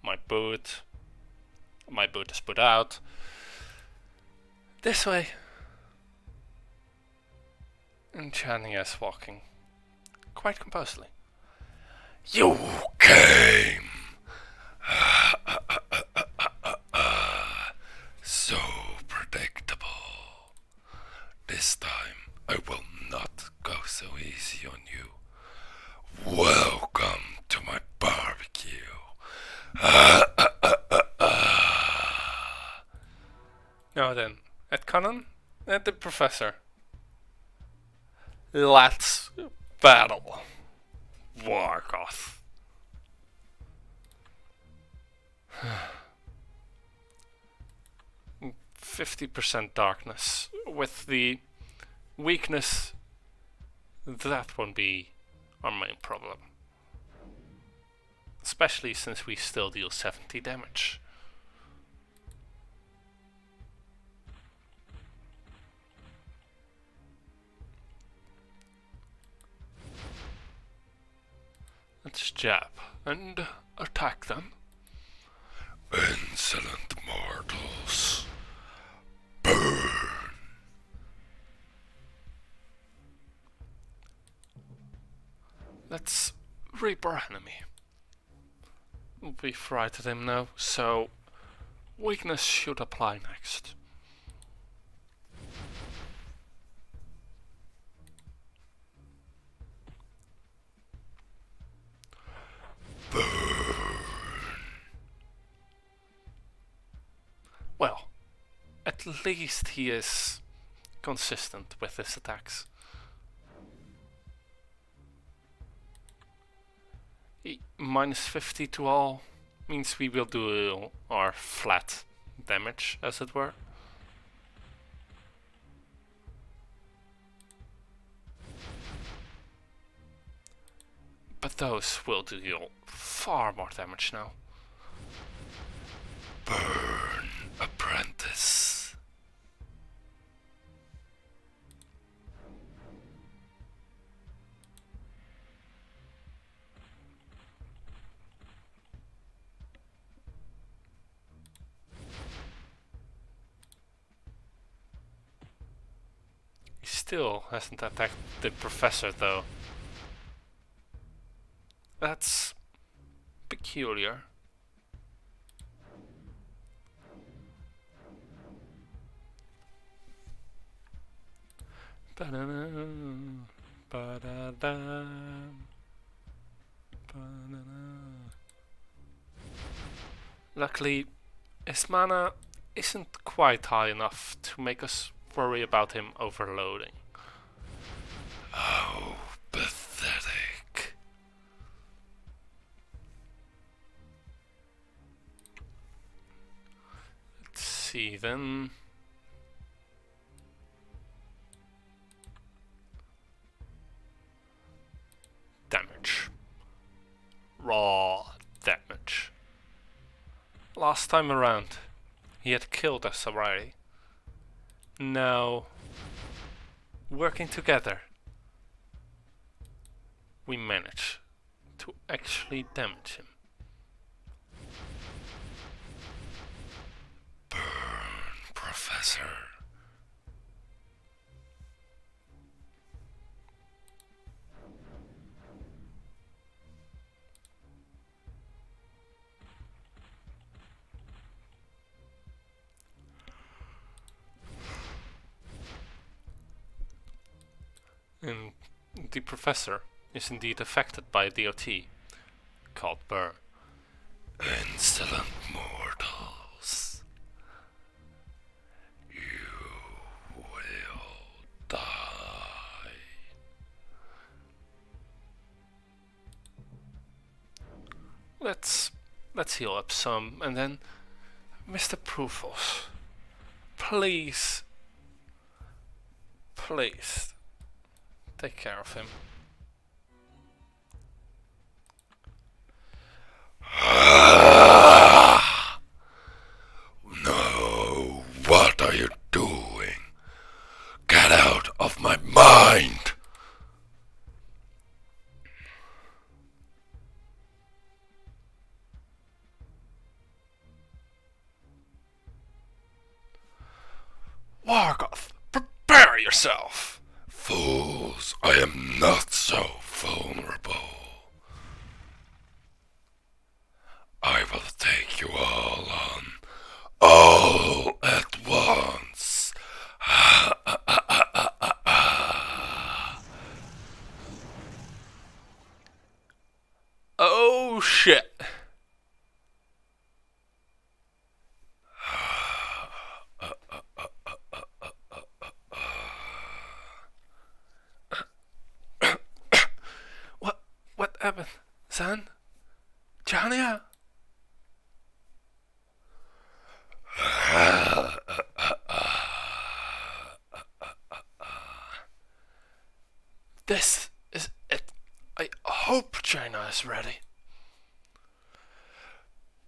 S1: my boot. My boot is put out. This way. And Jania is walking quite composedly.
S2: You came! So predictable. This time I will not go so easy on you. Welcome to my barbecue.
S1: Now then, at Conan and the Professor. Let's battle Vargoth. 50% darkness. With the weakness, that won't be our main problem. Especially since we still deal 70 damage. Let's jab and attack them.
S2: Insolent mortals.
S1: Let's reap our enemy. We frightened him now, so weakness should apply next. Well, at least he is consistent with his attacks. Minus 50 to all means we will do our flat damage, as it were. But those will deal far more damage now.
S2: Burn, apprentice.
S1: He still hasn't attacked the professor though. That's peculiar. Luckily, his mana isn't quite high enough to make us worry about him overloading.
S2: How pathetic.
S1: Let's see then. Damage. Raw damage. Last time around, he had killed us already. Now, working together, we manage to actually damage him.
S2: Burn, Professor.
S1: And the professor is indeed affected by a DOT called Burn.
S2: Insolent mortals. You will die.
S1: Let's heal up some, and then Mr. Prufos, please take care of him.
S2: No, what are you doing? Get out of my mind!
S1: Wargoth, prepare yourself!
S2: Fools, I am not so vulnerable. I will take you all on, all at once.
S1: Oh shit! What happened? Son? Jania? This is it. I hope China is ready.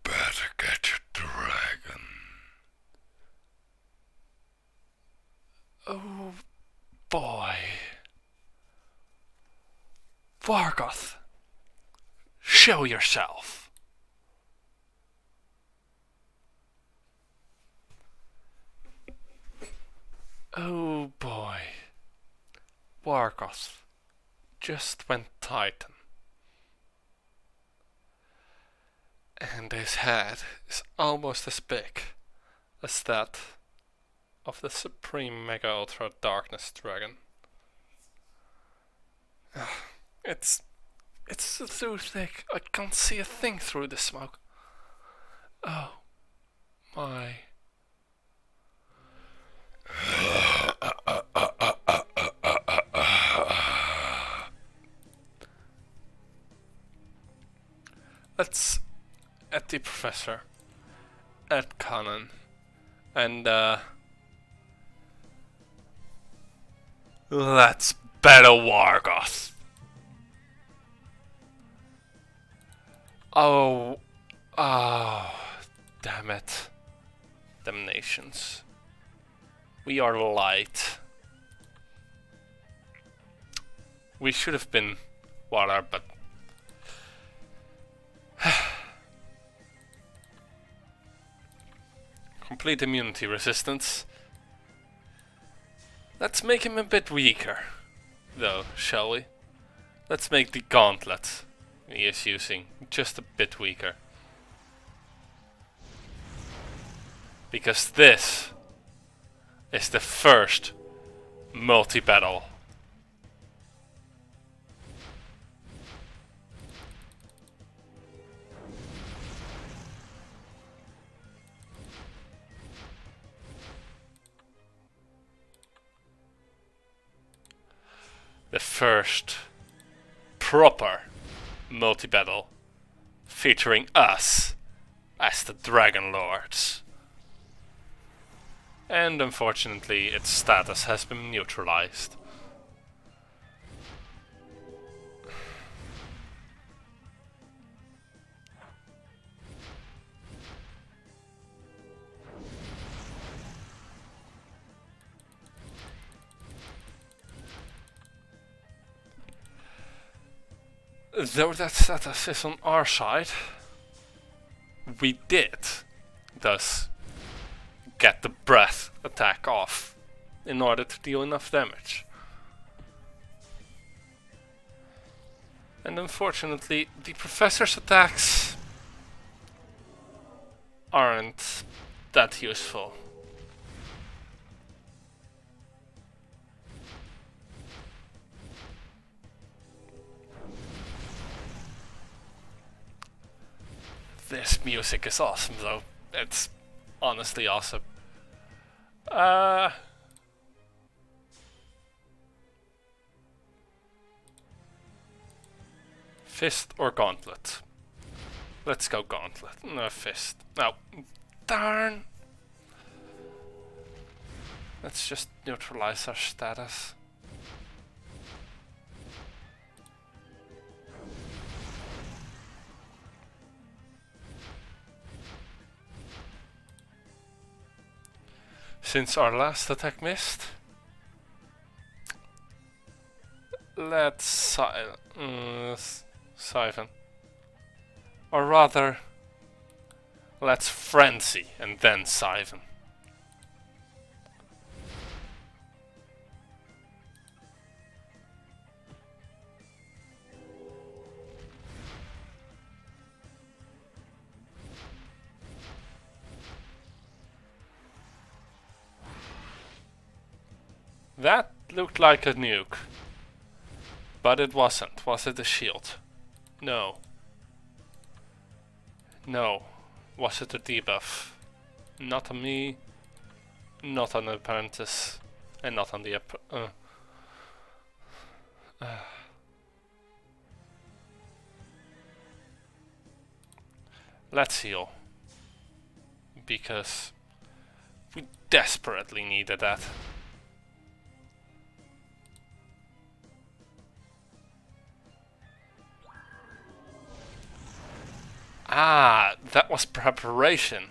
S2: Better get your dragon.
S1: Oh boy. Vargoth, show yourself. Oh boy. Vargoth just went Titan. And his head is almost as big as that of the Supreme Mega Ultra Darkness Dragon. It's too thick. I can't see a thing through the smoke. Oh my. Let's at the professor, at Conan, and let's battle Wargoth. Oh, damn it. Damnations. We are light. We should have been water, but complete immunity resistance. Let's make him a bit weaker, though, shall we? Let's make the gauntlet he is using just a bit weaker. Because this is the first multi-battle. The first proper multi-battle featuring us as the Dragon Lords. And unfortunately its status has been neutralized. Though that status is on our side, we did thus get the breath attack off in order to deal enough damage. And unfortunately, the professor's attacks aren't that useful. This music is awesome though. It's honestly awesome. Fist or gauntlet? Let's go gauntlet. No, fist. No. Darn. Let's just neutralize our status. Since our last attack missed, let's siphon. Or rather, let's frenzy and then siphon. That looked like a nuke. But it wasn't. Was it a shield? No. No. Was it a debuff? Not on me. Not on the apprentice. And not on the Let's heal. Because we desperately needed that. Ah, that was preparation.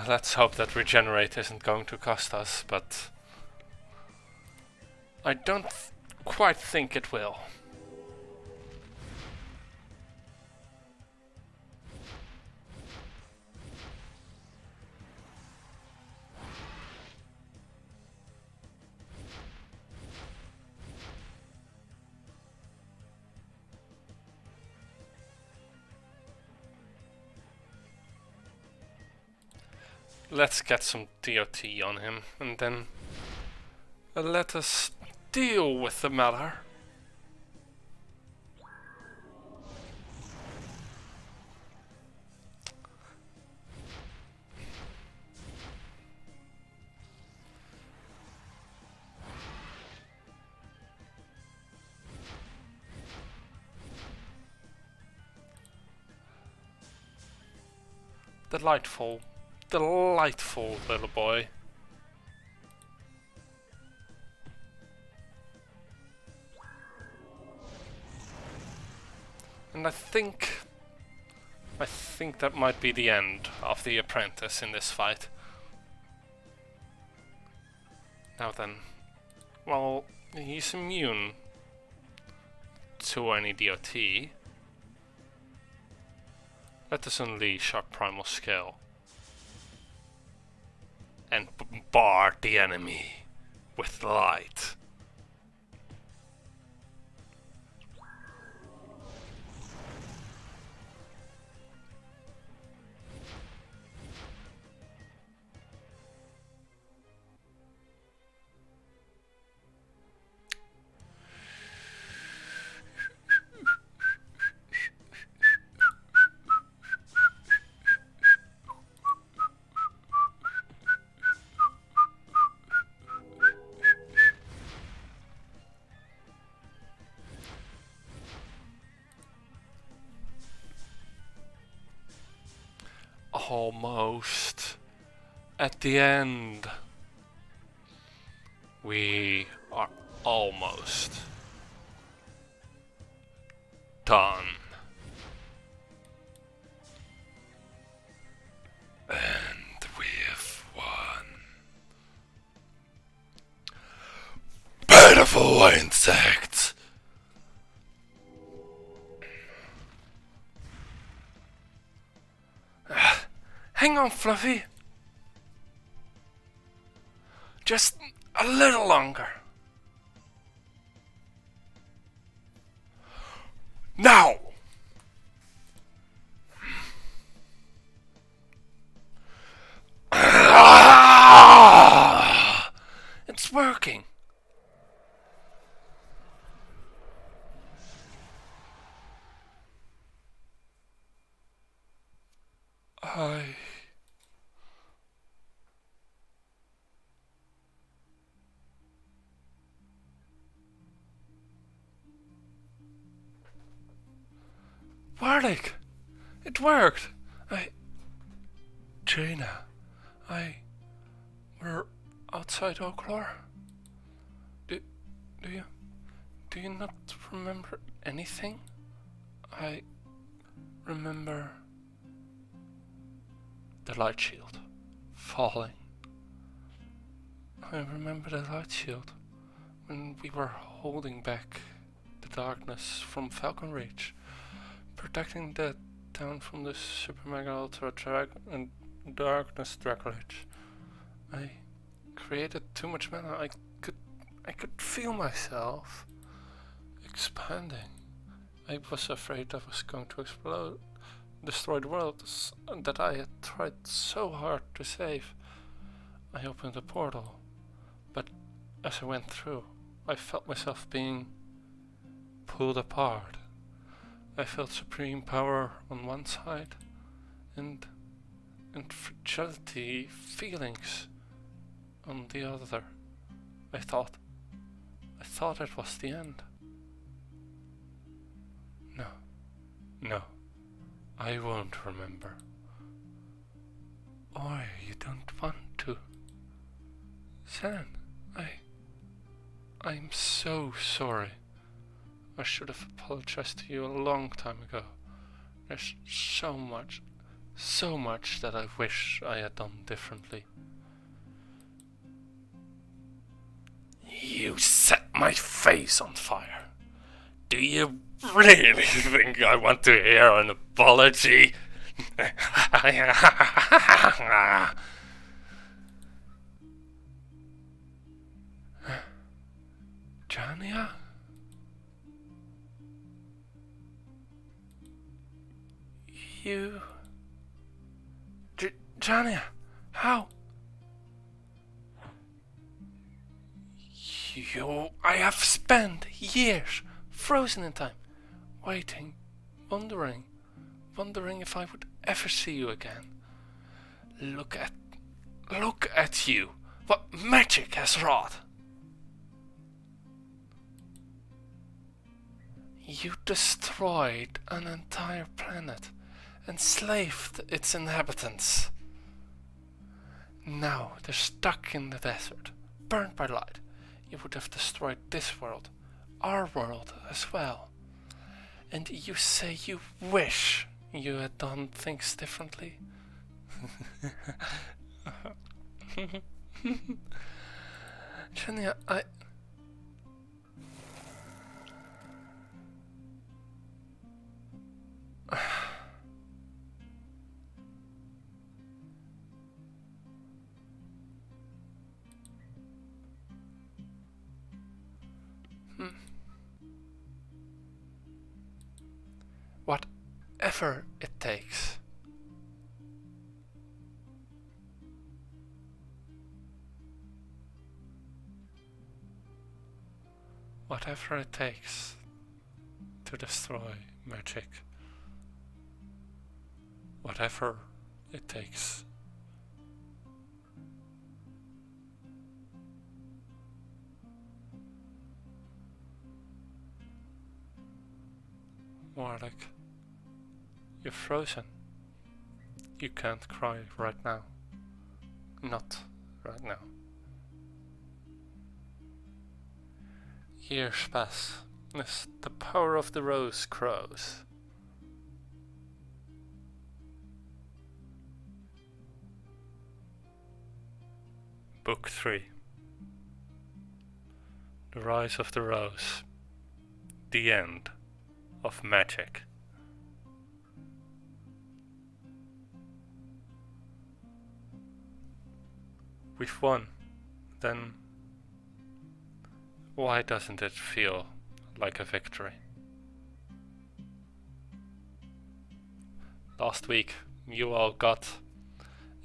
S1: Let's hope that regenerate isn't going to cost us, but I don't quite think it will. let's get some DOT on him, and then let us deal with the matter. Delightful, delightful little boy. And I think that might be the end of the apprentice in this fight. Now then, well, he's immune to any DOT. Let us unleash our primal skill and bombard the enemy with light. Almost at the end. We are almost done.
S2: And we've won. Pitiful insects!
S1: Hang on, Fluffy. Just a little longer.
S2: Now!
S1: It's working. Warwick! It worked! Jaina, we're outside Oaklore. Do you not remember anything? I remember the light shield falling. I remember the light shield when we were holding back the darkness from Falcon Reach, protecting the town from the Super Mega Ultra and Darkness Dracolich. I created too much mana. I could feel myself expanding. I was afraid I was going to explode, destroy the world that I had tried so hard to save. I opened a portal, but as I went through, I felt myself being pulled apart. I felt supreme power on one side and fragility feelings on the other. I thought it was the end. No, I won't remember. Or you don't want to. Zan, I'm so sorry. I should have apologized to you a long time ago. There's so much that I wish I had done differently.
S2: You set my face on fire. Do you really think I want to hear an apology?
S1: Jania? You... Jania, How? I have spent years frozen in time, waiting, wondering if I would ever see you again. Look at you. What magic has wrought. You destroyed an entire planet, enslaved its inhabitants. Now they're stuck in the desert, burned by light. You would have destroyed this world, our world as well. And you say you wish you had done things differently? Shania, whatever it takes. Whatever it takes to destroy magic. Whatever it takes. Warlock, you're frozen. You can't cry right now. Not right now. Years pass as the power of the rose grows. Book 3. The Rise of the Rose. The End of Magic. We've won. Then why doesn't it feel like a victory? Last week you all got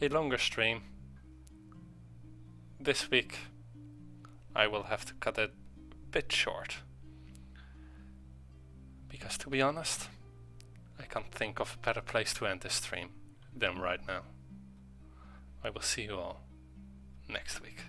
S1: a longer stream. This week I will have to cut it a bit short. Because to be honest, I can't think of a better place to end this stream than right now. I will see you all next week.